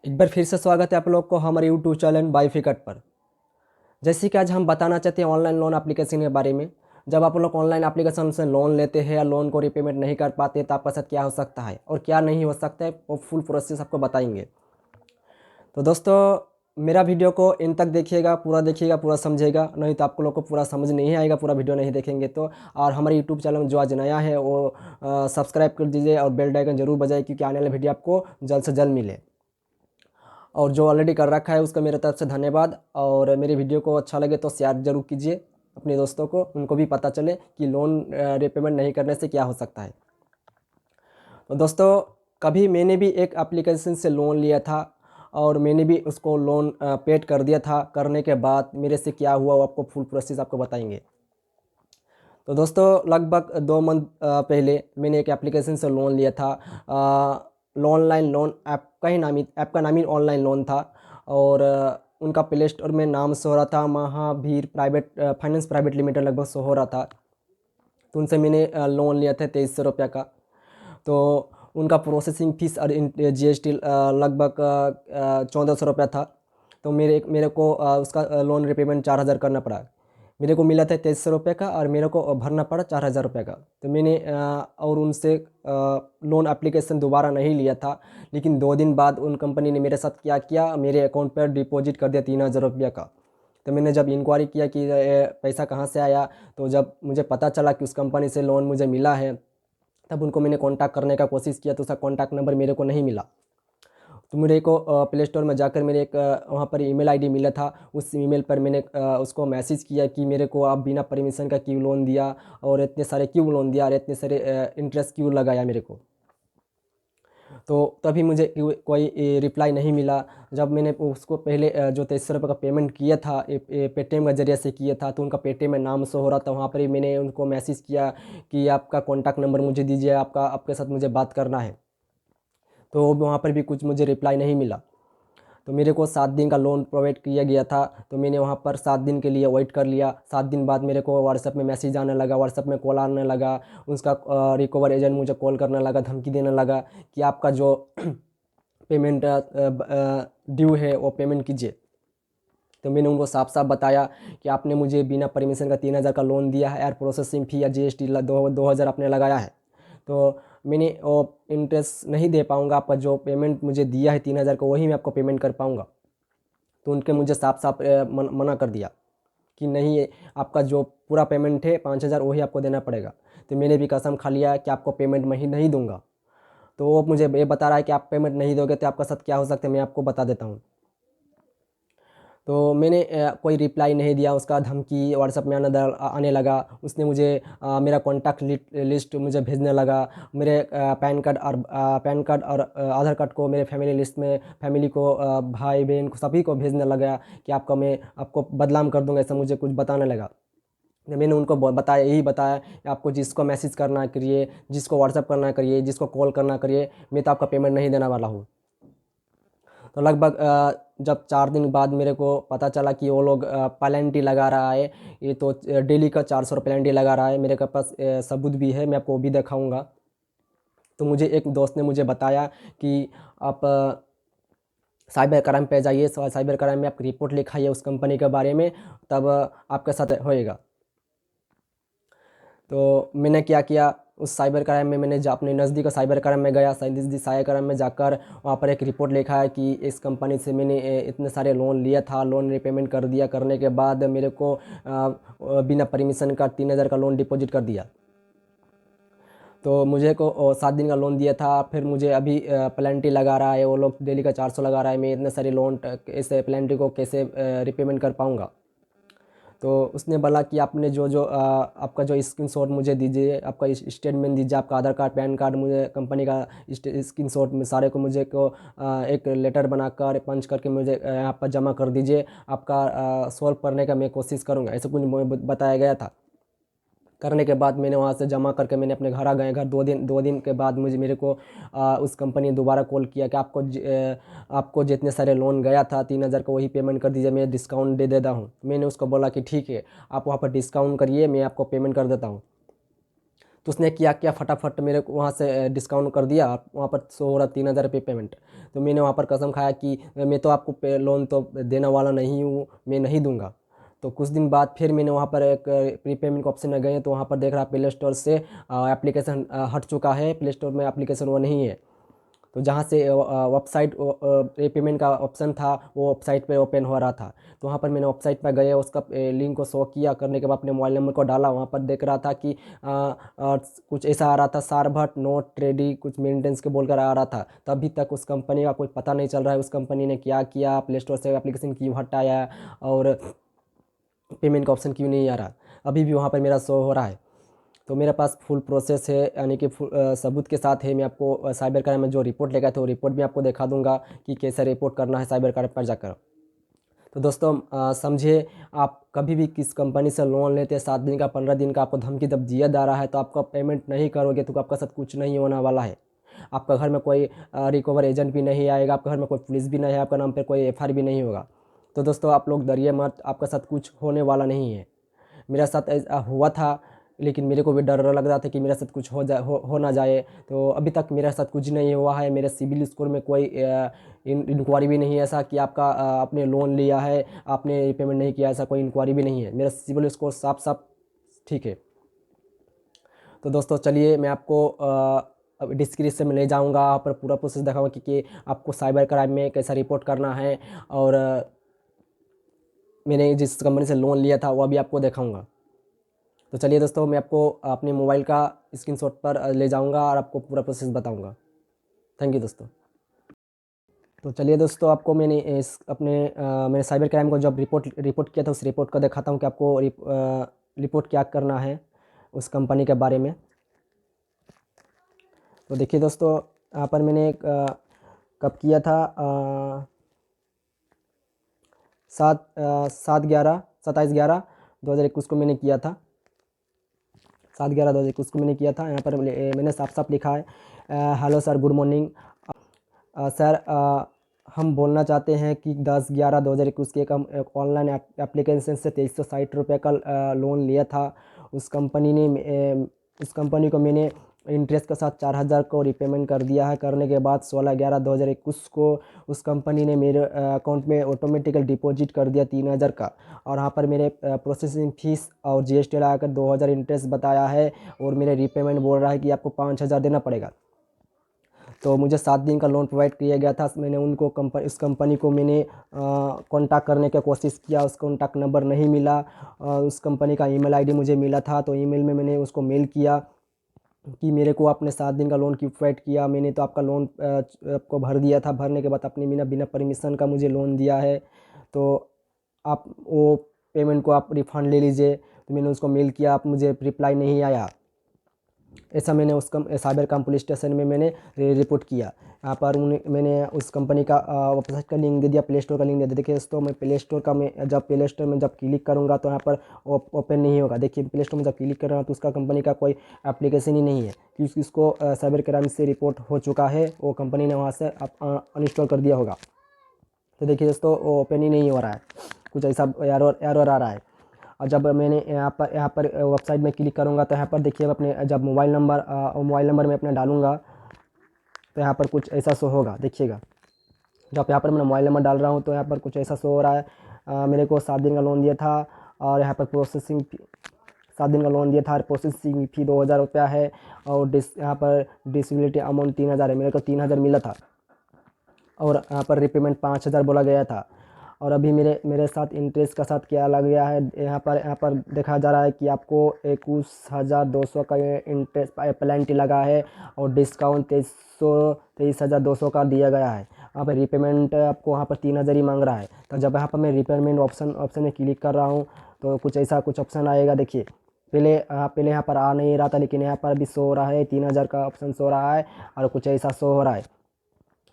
एक बार फिर से स्वागत है आप लोग को हमारे यूट्यूब चैनल बाई फिकट पर। जैसे कि आज हम बताना चाहते हैं ऑनलाइन लोन एप्लीकेशन के बारे में। जब आप लोग ऑनलाइन एप्लीकेशन से लोन लेते हैं या लोन को रिपेमेंट नहीं कर पाते तो आपके साथ क्या हो सकता है और क्या नहीं हो सकता है, वो फुल प्रोसेस आपको बताएंगे। तो दोस्तों, मेरा वीडियो को इन तक देखिएगा, पूरा समझिएगा, नहीं तो आपको लोग को पूरा समझ नहीं आएगा पूरा वीडियो नहीं देखेंगे तो। और हमारे यूट्यूब चैनल में जो आज नया है वो सब्सक्राइब कर दीजिए और बेल आइकन जरूर बजाइए, क्योंकि आने वाले वीडियो आपको जल्द से जल्द मिले। और जो ऑलरेडी कर रखा है उसका मेरे तरफ से धन्यवाद। और मेरे वीडियो को अच्छा लगे तो शेयर जरूर कीजिए अपने दोस्तों को, उनको भी पता चले कि लोन रिपेमेंट नहीं करने से क्या हो सकता है। तो दोस्तों, कभी मैंने भी एक एप्लीकेशन से लोन लिया था और मैंने भी उसको लोन पेड कर दिया था। करने के बाद मेरे से क्या हुआ वो आपको फुल प्रोसेस आपको बताएंगे। तो दोस्तों, लगभग 2 मंथ पहले मैंने एक एप्लीकेशन से लोन लिया था। ऑनलाइन लोन ऐप का नाम ही ऑनलाइन लोन था। और उनका प्ले स्टोर में नाम शो हो रहा था Mahavir private finance private limited, लगभग शो हो रहा था। तो उनसे मैंने लोन लिया था 2300 रुपये का। तो उनका प्रोसेसिंग फीस और GST लगभग 1400 रुपया था। तो मेरे को उसका लोन रिपेमेंट 4000 करना पड़ा। मेरे को मिला था 2300 रुपये का और मेरे को भरना पड़ा 4000 रुपये का। तो मैंने और उनसे लोन एप्लीकेशन दोबारा नहीं लिया था। लेकिन 2 दिन बाद उन कंपनी ने मेरे साथ क्या किया, मेरे अकाउंट पर डिपॉजिट कर दिया 3000 रुपये का। तो मैंने जब इंक्वायरी किया कि पैसा कहाँ से आया, तो जब मुझे पता चला कि उस कंपनी से लोन मुझे मिला है, तब उनको मैंने कांटेक्ट करने का कोशिश किया तो उसका कांटेक्ट नंबर मेरे को नहीं मिला। तो मेरे को प्ले स्टोर में जाकर मेरे एक वहाँ पर ईमेल आईडी मिला था। उस ईमेल पर मैंने उसको मैसेज किया कि मेरे को आप बिना परमिशन का क्यों लोन दिया और इतने सारे क्यों लोन दिया और इतने सारे इंटरेस्ट क्यों लगाया मेरे को। तो तभी मुझे कोई रिप्लाई नहीं मिला। जब मैंने उसको पहले जो 2300 रुपये का पेमेंट किया था पेटीएम के ज़रिए से किया था, तो उनका पेटीएम में नाम शो हो रहा था। वहाँ पर ही मैंने उनको मैसेज किया कि आपका कॉन्टैक्ट नंबर मुझे दीजिए, आपके साथ मुझे बात करना है। तो वहाँ पर भी कुछ मुझे रिप्लाई नहीं मिला। तो मेरे को 7 दिन का लोन प्रोवाइड किया गया था। तो मैंने वहाँ पर 7 दिन के लिए वेट कर लिया। 7 दिन बाद मेरे को व्हाट्सएप में मैसेज आने लगा, व्हाट्सएप में कॉल आने लगा। उसका रिकवर एजेंट मुझे कॉल करने लगा, धमकी देने लगा कि आपका जो पेमेंट ड्यू है वो पेमेंट कीजिए। तो मैंने उनको साफ साफ बताया कि आपने मुझे बिना परमिशन का 3000 का लोन दिया है और प्रोसेसिंग फ़ी या GST 2000 आपने लगाया है। तो मैंने वो इंटरेस्ट नहीं दे पाऊँगा, आपका जो पेमेंट मुझे दिया है 3000 का वही मैं आपको पेमेंट कर पाऊँगा। तो उनके मुझे साफ साफ मना कर दिया कि नहीं, ये आपका जो पूरा पेमेंट है 5000 वही आपको देना पड़ेगा। तो मैंने भी कसम खा लिया कि आपको पेमेंट मैं ही नहीं दूंगा। तो वो मुझे ये बता रहा है कि आप पेमेंट नहीं दोगे तो आपका साथ क्या हो सकता है, मैं आपको बता देता हूँ। तो मैंने कोई रिप्लाई नहीं दिया। उसका धमकी व्हाट्सएप में आने लगा। उसने मुझे मेरा कॉन्टैक्ट लिस्ट मुझे भेजने लगा। मेरे पैन कार्ड और आधार कार्ड को मेरे फैमिली लिस्ट में फैमिली को भाई बहन को सभी को भेजने लगा कि आपका मैं आपको बदनाम कर दूंगा, ऐसा मुझे कुछ बताने लगा। तो मैंने उनको बताया, यही बताया कि आपको जिसको मैसेज करना है करिए, जिसको व्हाट्सएप करना है करिए, जिसको कॉल करना करिए, मैं तो आपका पेमेंट नहीं देने वाला हूँ। तो लगभग जब 4 दिन बाद मेरे को पता चला कि वो लोग पेनल्टी लगा रहा है, ये तो डेली का 400 पेनल्टी लगा रहा है। मेरे के पास सबूत भी है, मैं आपको वो भी दिखाऊंगा। तो मुझे एक दोस्त ने मुझे बताया कि आप साइबर क्राइम पे जाइए, साइबर क्राइम में आप रिपोर्ट लिखाइए उस कंपनी के बारे में, तब आपके साथ होएगा। तो मैंने क्या किया, उस साइबर क्राइम में मैंने अपने नज़दीक साइबर क्राइम में गया। नज़दीक साइबर क्राइम में जाकर वहाँ पर एक रिपोर्ट लिखा है कि इस कंपनी से मैंने इतने सारे लोन लिया था, लोन रिपेमेंट कर दिया, करने के बाद मेरे को बिना परमिशन का 3000 का लोन डिपॉजिट कर दिया। तो मुझे को 7 दिन का लोन दिया था, फिर मुझे अभी पेनल्टी लगा रहा है वो लोग, डेली का 400 लगा रहा है। मैं इतने सारे लोन इस पेनल्टी को कैसे रिपेमेंट कर पाऊँगा। तो उसने बोला कि आपने आपका जो स्क्रीनशॉट मुझे दीजिए, आपका स्टेटमेंट दीजिए, आपका आधार कार्ड पैन कार्ड, मुझे कंपनी का स्क्रीनशॉट में सारे को मुझे एक लेटर बनाकर पंच करके मुझे यहाँ पर जमा कर दीजिए। आपका सॉल्व करने का मैं कोशिश करूँगा, ऐसा कुछ बताया गया था। करने के बाद मैंने वहाँ से जमा करके मैंने अपने घर आ गए। घर 2 दिन के बाद मेरे को उस कंपनी ने दोबारा कॉल किया कि आपको जितने सारे लोन गया था 3000 का वही पेमेंट कर दीजिए, मैं डिस्काउंट दे देता हूँ। मैंने उसको बोला कि ठीक है, आप वहाँ पर डिस्काउंट करिए, मैं आपको पेमेंट कर देता हूँ। तो उसने क्या किया, फटाफट मेरे को वहाँ से डिस्काउंट कर दिया। वहाँ पर शो हो रहा 3,000 रुपये पेमेंट। तो मैंने वहाँ पर कसम खाया कि मैं तो आपको लोन तो देने वाला नहीं हूँ, मैं नहीं दूंगा। तो कुछ दिन बाद फिर मैंने वहाँ पर एक प्रीपेमेंट के ऑप्शन में गए, तो वहाँ पर देख रहा प्ले स्टोर से एप्लीकेशन हट चुका है, प्ले स्टोर में एप्लीकेशन वो नहीं है। तो जहाँ से वेबसाइट पेमेंट का ऑप्शन था वो वेबसाइट पे ओपन हो रहा था। तो वहाँ पर मैंने वेबसाइट पर गए, उसका लिंक को शो किया, करने के बाद अपने मोबाइल नंबर को डाला। वहाँ पर देख रहा था कि कुछ ऐसा आ रहा था, सारभट नोट रेडी कुछ मेंटेनेंस के बोलकर आ रहा था। तो अभी तक उस कंपनी का कोई पता नहीं चल रहा है, उस कंपनी ने क्या किया, प्ले स्टोर से एप्लीकेशन क्यों हटाया और पेमेंट का ऑप्शन क्यों नहीं आ रहा। अभी भी वहाँ पर मेरा शो हो रहा है। तो मेरे पास फुल प्रोसेस है, यानी कि सबूत के साथ है। मैं आपको साइबर क्राइम में जो रिपोर्ट लेगा था वो रिपोर्ट भी आपको दिखा दूंगा कि कैसे रिपोर्ट करना है साइबर क्राइम पर जाकर। तो दोस्तों समझिए, आप कभी भी किस कंपनी से लोन लेते हैं, 7 दिन का 15 दिन का आपको धमकी जब दिया जा रहा है, तो आपका पेमेंट नहीं करोगे तो आपका साथ कुछ नहीं होने वाला है। आपका घर में कोई रिकवर एजेंट भी नहीं आएगा, आपके घर में कोई पुलिस भी नहीं है, आपका नाम पर कोई एफआईआर भी नहीं होगा। तो दोस्तों आप लोग डरिए मत, आपका साथ कुछ होने वाला नहीं है। मेरा साथ ऐसा हुआ था, लेकिन मेरे को भी डर लग रहा था कि मेरे साथ कुछ हो ना जाए। तो अभी तक मेरे साथ कुछ नहीं हुआ है। मेरे सिबिल स्कोर में कोई इंक्वायरी भी नहीं है ऐसा कि आपका आपने लोन लिया है, आपने पेमेंट नहीं किया, ऐसा कोई इंक्वायरी भी नहीं है। मेरा सिबिल स्कोर साफ साफ ठीक है। तो दोस्तों चलिए, मैं आपको अब डिस्क्रिप्शन में ले जाऊंगा, वहाँ पर पूरा प्रोसेस दिखाऊंगा कि आपको साइबर क्राइम में कैसा रिपोर्ट करना है, और मैंने जिस कंपनी से लोन लिया था वो भी आपको दिखाऊंगा। तो चलिए दोस्तों, मैं आपको अपने मोबाइल का स्क्रीनशॉट पर ले जाऊंगा और आपको पूरा प्रोसेस बताऊंगा। थैंक यू दोस्तों। तो चलिए दोस्तों, आपको मैंने इस अपने मैंने साइबर क्राइम को जब रिपोर्ट किया था उस रिपोर्ट को दिखाता हूँ कि आपको रिपोर्ट क्या करना है उस कंपनी के बारे में। तो देखिए दोस्तों, यहाँ पर मैंने कब किया था, 27/11/2021 को मैंने किया था। 7/11/2021 को मैंने किया था। यहाँ पर मैंने साफ साफ लिखा है, hello sir, good morning sir, हम बोलना चाहते हैं कि 10/11/2021 के एक ऑनलाइन एप्लीकेशन से 2360 रुपये का लोन लिया था। उस कंपनी को मैंने इंटरेस्ट के साथ 4,000 को रिपेमेंट कर दिया है। करने के बाद 16/11/2021 को उस कंपनी ने मेरे अकाउंट में ऑटोमेटिकल डिपॉजिट कर दिया 3,000 का। और यहाँ पर मेरे प्रोसेसिंग फीस और जीएसटी लगाकर 2,000 इंटरेस्ट बताया है, और मेरे रिपेमेंट बोल रहा है कि आपको 5,000 देना पड़ेगा। तो मुझे 7 दिन का लोन प्रोवाइड किया गया था। मैंने उनको इस कंपनी को मैंने कांटेक्ट करने की कोशिश किया, उसका कॉन्टैक्ट नंबर नहीं मिला। उस कंपनी का ईमेल आईडी मुझे मिला था, तो ईमेल में मैंने उसको मेल किया कि मेरे को आपने 7 दिन का लोन क्यों प्रोवाइड किया, मैंने तो आपका लोन आपको भर दिया था, भरने के बाद आपने बिना बिना परमिशन का मुझे लोन दिया है, तो आप वो पेमेंट को आप रिफ़ंड ले लीजिए। तो मैंने उसको मेल किया, आप मुझे रिप्लाई नहीं आया। ऐसा मैंने उस साइबर क्राइम पुलिस स्टेशन में मैंने रिपोर्ट किया। यहाँ पर मैंने उस कंपनी का वेबसाइट का लिंक दे दिया, प्ले स्टोर का लिंक दे दिया। देखिए दोस्तों, मैं प्ले स्टोर का मैं जब प्ले स्टोर में जब क्लिक करूँगा तो यहाँ पर ओपन नहीं होगा। देखिए प्ले स्टोर में जब क्लिक कर रहा हूँ तो उसका कंपनी का कोई एप्लीकेशन ही नहीं है, क्योंकि इसको साइबर क्राइम से रिपोर्ट हो चुका है, वो कंपनी ने वहाँ से अनइंस्टॉल कर दिया होगा। तो देखिए दोस्तों, वो ओपन ही नहीं हो रहा है, कुछ ऐसा एरर आ रहा है। और जब मैंने यहाँ पर वेबसाइट में क्लिक करूँगा तो यहाँ पर देखिए अपने जब मोबाइल नंबर मैं अपना डालूँगा तो यहाँ पर कुछ ऐसा शो होगा। देखिएगा, जब यहाँ पर मैं मोबाइल नंबर डाल रहा हूँ तो यहाँ पर कुछ ऐसा शो हो रहा है। मेरे को 7 दिन का लोन दिया था, और यहाँ पर प्रोसेसिंग 7 दिन का लोन दिया था, और प्रोसेसिंग फ़ी 2,000 रुपया है, और यहाँ पर डिसेबिलिटी अमाउंट 3,000 है। मेरे को 3,000 मिला था, और यहाँ पर रिपेमेंट 5,000 बोला गया था। और अभी मेरे साथ इंटरेस्ट का साथ क्या लग गया है, यहाँ पर देखा जा रहा है कि आपको 21,200 का इंटरेस्ट पेनल्टी लगा है, और डिस्काउंट 23,200 का दिया गया है। यहाँ पर रिपेमेंट आपको वहाँ पर 3,000 ही मांग रहा है। तो जब यहाँ पर मैं रिपेमेंट ऑप्शन में क्लिक कर रहा हूँ तो कुछ ऑप्शन आएगा। देखिए, पहले यहाँ पर आ नहीं रहा था, लेकिन यहाँ पर भी शो हो रहा है, 3,000 का ऑप्शन शो हो रहा है, और कुछ ऐसा शो हो रहा है।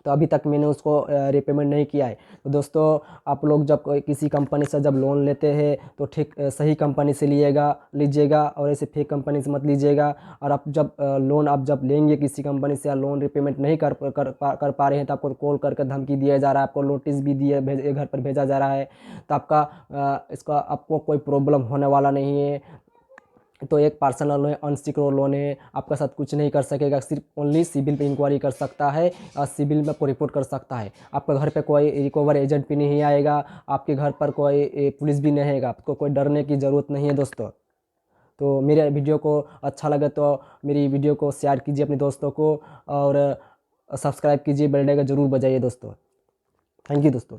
तो अभी तक मैंने उसको रिपेमेंट नहीं किया है। तो दोस्तों, आप लोग जब किसी कंपनी से जब लोन लेते हैं तो ठीक सही कंपनी से लीजिएगा, और ऐसे फेक कंपनी से मत लीजिएगा। और आप जब लेंगे किसी कंपनी से, या लोन रिपेमेंट नहीं कर पा रहे हैं, तो आपको कॉल करके धमकी दिया जा रहा है, आपको नोटिस भी घर पर भेजा जा रहा है। तो आपका इसका आपको कोई प्रॉब्लम होने वाला नहीं है। तो एक पर्सनल लोन है, अनसिक्योर लोन है, आपका साथ कुछ नहीं कर सकेगा, सिर्फ ओनली सिविल पे इंक्वायरी कर सकता है और सिविल में आपको रिपोर्ट कर सकता है। आपका घर पे कोई रिकवर एजेंट भी नहीं आएगा, आपके घर पर कोई पुलिस भी नहीं आएगा, आपको कोई डरने की ज़रूरत नहीं है दोस्तों। तो मेरे वीडियो को अच्छा लगे तो मेरी वीडियो को शेयर कीजिए अपने दोस्तों को और सब्सक्राइब कीजिए, बेल आइकन ज़रूर बजाइए दोस्तों। थैंक यू दोस्तों।